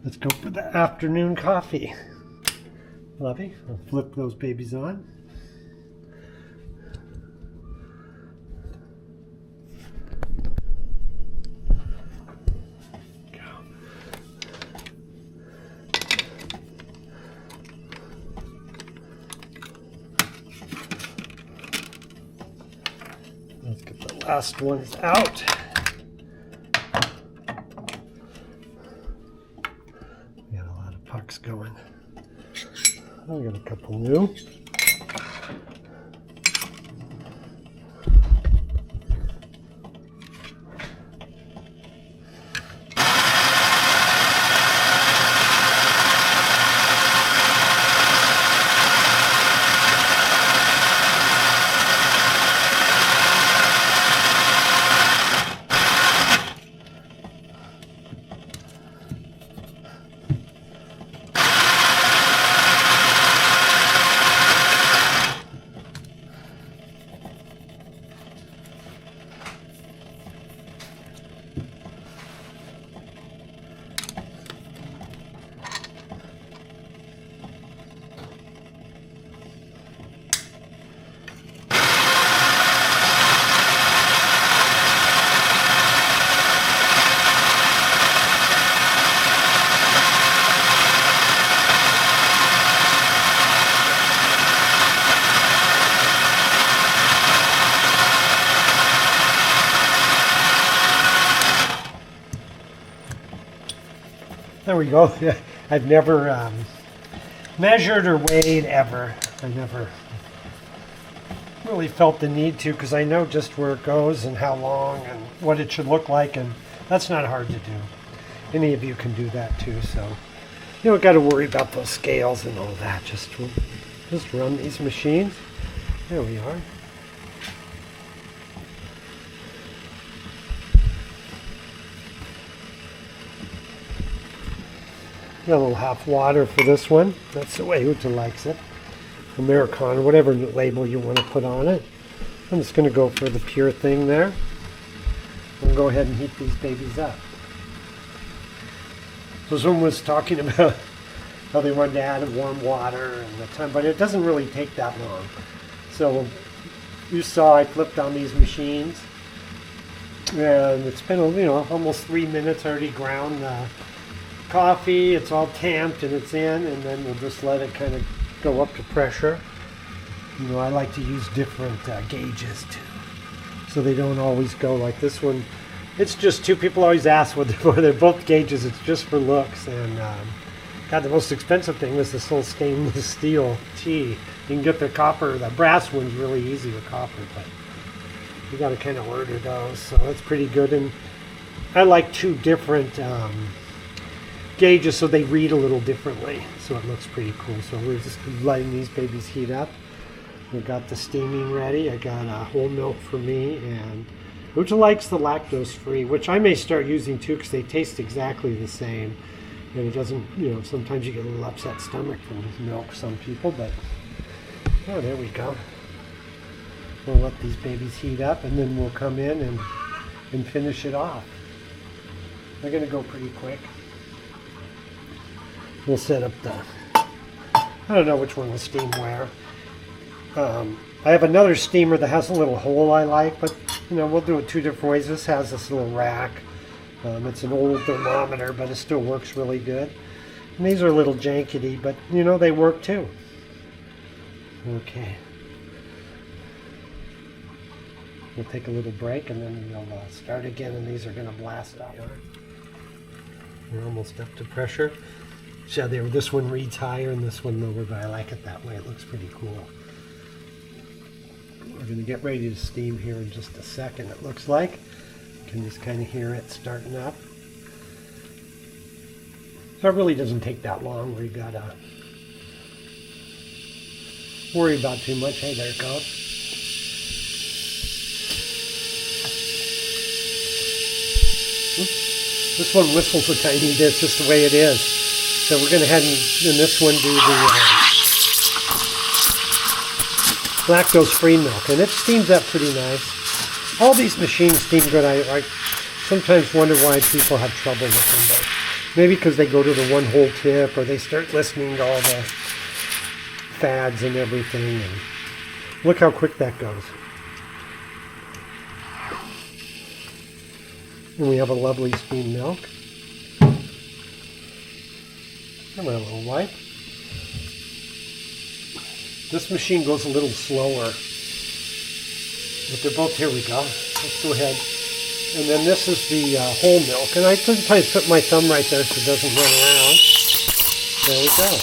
Let's go for the afternoon coffee. Lovey, I'll flip those babies on. Let's get the last ones out. We got a lot of pucks going. I got a couple new. There we go. I've never measured or weighed ever. I never really felt the need to, because I know just where it goes and how long and what it should look like, and that's not hard to do. Any of you can do that too, so you don't got to worry about those scales and all that. Just run these machines. There we are. Got a little half water for this one. That's the way Uta likes it. Americano, whatever label you want to put on it. I'm just going to go for the pure thing there. We'll go ahead and heat these babies up. So someone was talking about how they wanted to add warm water and the time, but it doesn't really take that long. So you saw I flipped on these machines, and it's been almost 3 minutes. I already ground the coffee. It's all tamped and it's in, and then we'll just let it kind of go up to pressure. I like to use different gauges too, so they don't always go like this one. It's just two. People always ask what they're for. They're both gauges. It's just for looks. And God, the most expensive thing was this little stainless steel T. You can get the copper, the brass one's really easy with copper, but you got to kind of order those. So that's pretty good. And I like two different gauges so they read a little differently, so it looks pretty cool. So we're just letting these babies heat up. We've got the steaming ready. I got whole milk for me, and Uta likes the lactose free, which I may start using too, because they taste exactly the same, and it doesn't, sometimes you get a little upset stomach from milk, some people, but oh, there we go. We'll let these babies heat up, and then we'll come in and finish it off. They're going to go pretty quick. We'll set up I don't know which one will steam where. I have another steamer that has a little hole I like, but we'll do it two different ways. This has this little rack. It's an old thermometer, but it still works really good. And these are a little jankety, but they work too. Okay. We'll take a little break, and then we'll start again, and these are going to blast out. We're almost up to pressure. So this one reads higher and this one lower, but I like it that way. It looks pretty cool. We're going to get ready to steam here in just a second, it looks like. You can just kind of hear it starting up. So it really doesn't take that long where you got to worry about too much. Hey, there it goes. This one whistles a tiny bit. It's just the way it is. So we're going to head in this one do the lactose-free milk, and it steams up pretty nice. All these machines steam good. I sometimes wonder why people have trouble with them, but Maybe because they go to the one hole tip, or they start listening to all the fads and everything. And look how quick that goes. And we have a lovely steamed milk. Come on, a little wipe. This machine goes a little slower. But they're both, here we go. Let's go ahead. And then this is the whole milk. And I sometimes put my thumb right there so it doesn't run around. There we go.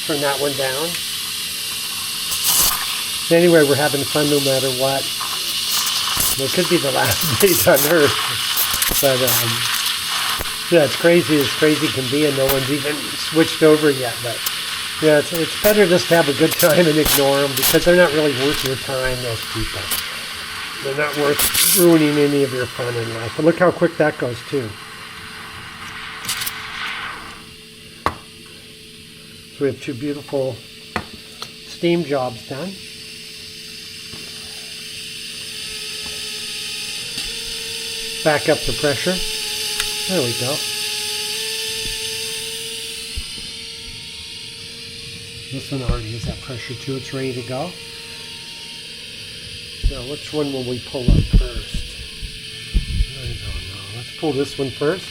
Turn that one down. Anyway, we're having fun no matter what. It could be the last days on Earth. But, yeah, it's crazy as crazy can be, and no one's even switched over yet. But, yeah, it's better just to have a good time and ignore them, because they're not really worth your time, those people. They're not worth ruining any of your fun in life. But look how quick that goes, too. So we have two beautiful steam jobs done. Back up the pressure. There we go. This one already has that pressure too. It's ready to go. Now, which one will we pull up first? I don't know. Let's pull this one first.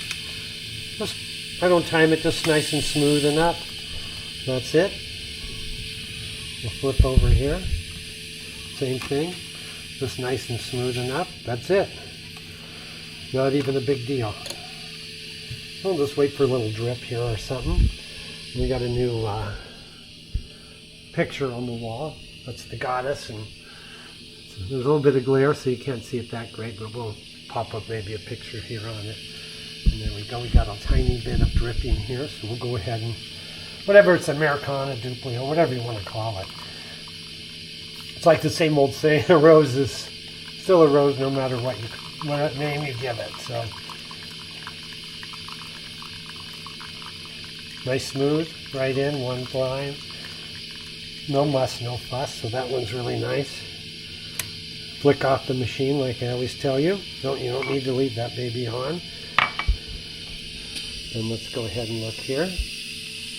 I don't time it, just nice and smooth enough. That's it. We'll flip over here. Same thing. Just nice and smooth enough. That's it. Not even a big deal. We'll just wait for a little drip here or something. We got a new picture on the wall. That's the goddess, and there's a little bit of glare so you can't see it that great, but we'll pop up maybe a picture here on it. And there we go. We got a tiny bit of dripping here, so we'll go ahead and whatever, it's Americana, Dupli, or whatever you want to call it. It's like the same old saying, a rose is still a rose no matter what name you give it. So nice smooth, right in, one line. No muss, no fuss, so that one's really nice. Flick off the machine like I always tell you. You don't need to leave that baby on. And let's go ahead and look here.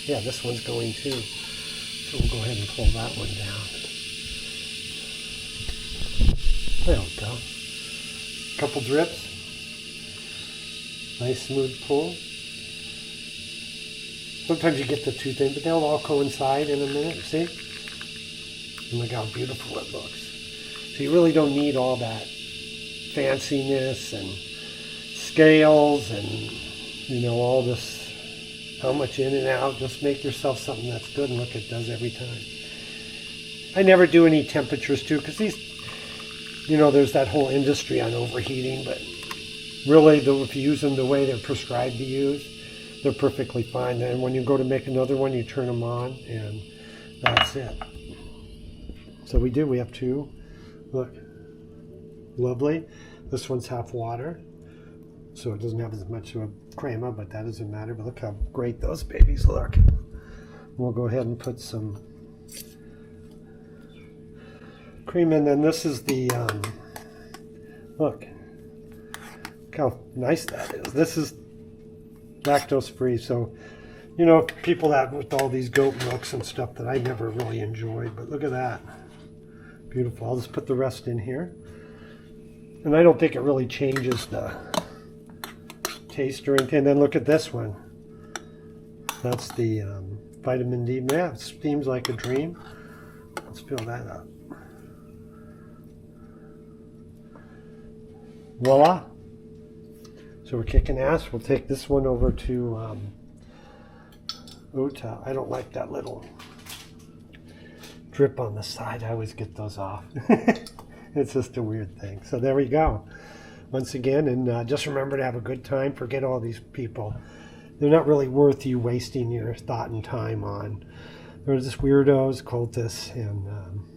Yeah, this one's going too. So we'll go ahead and pull that one down. There we go. Couple drips. Nice smooth pull. Sometimes you get the two things, but they'll all coincide in a minute, see? And look how beautiful it looks. So you really don't need all that fanciness and scales and, you know, all this, how much in and out. Just make yourself something that's good, and look, it does every time. I never do any temperatures too, because these, you know, there's that whole industry on overheating, but really, if you use them the way they're prescribed to use, they're perfectly fine. And when you go to make another one, you turn them on, and that's it. So we have two. Look, lovely. This one's half water, so it doesn't have as much of a crema, but that doesn't matter. But look how great those babies look. We'll go ahead and put some cream in. And this is the, look how nice that is. This is lactose free, so, you know, people that with all these goat milks and stuff that I never really enjoyed, but look at that. Beautiful. I'll just put the rest in here. And I don't think it really changes the taste or anything. And then look at this one. That's the vitamin D. Yeah, it seems like a dream. Let's fill that up. Voila. So we're kicking ass. We'll take this one over to Uta. I don't like that little drip on the side. I always get those off. It's just a weird thing. So there we go. Once again, and just remember to have a good time. Forget all these people. They're not really worth you wasting your thought and time on. They're just weirdos, cultists, and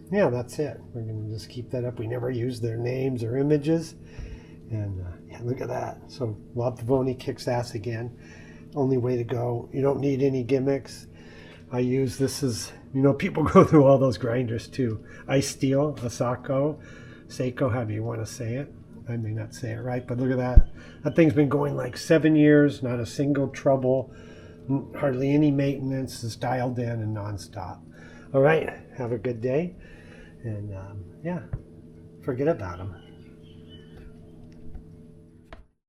yeah, that's it. We're going to just keep that up. We never use their names or images. And yeah, look at that. So Lavoni kicks ass again. Only way to go. You don't need any gimmicks. I use this as, you know, people go through all those grinders too. Ice Steel, Asako, Seiko, however you want to say it. I may not say it right, but look at that. That thing's been going like 7 years, not a single trouble, hardly any maintenance, is dialed in and nonstop. All right, have a good day, and yeah, forget about them.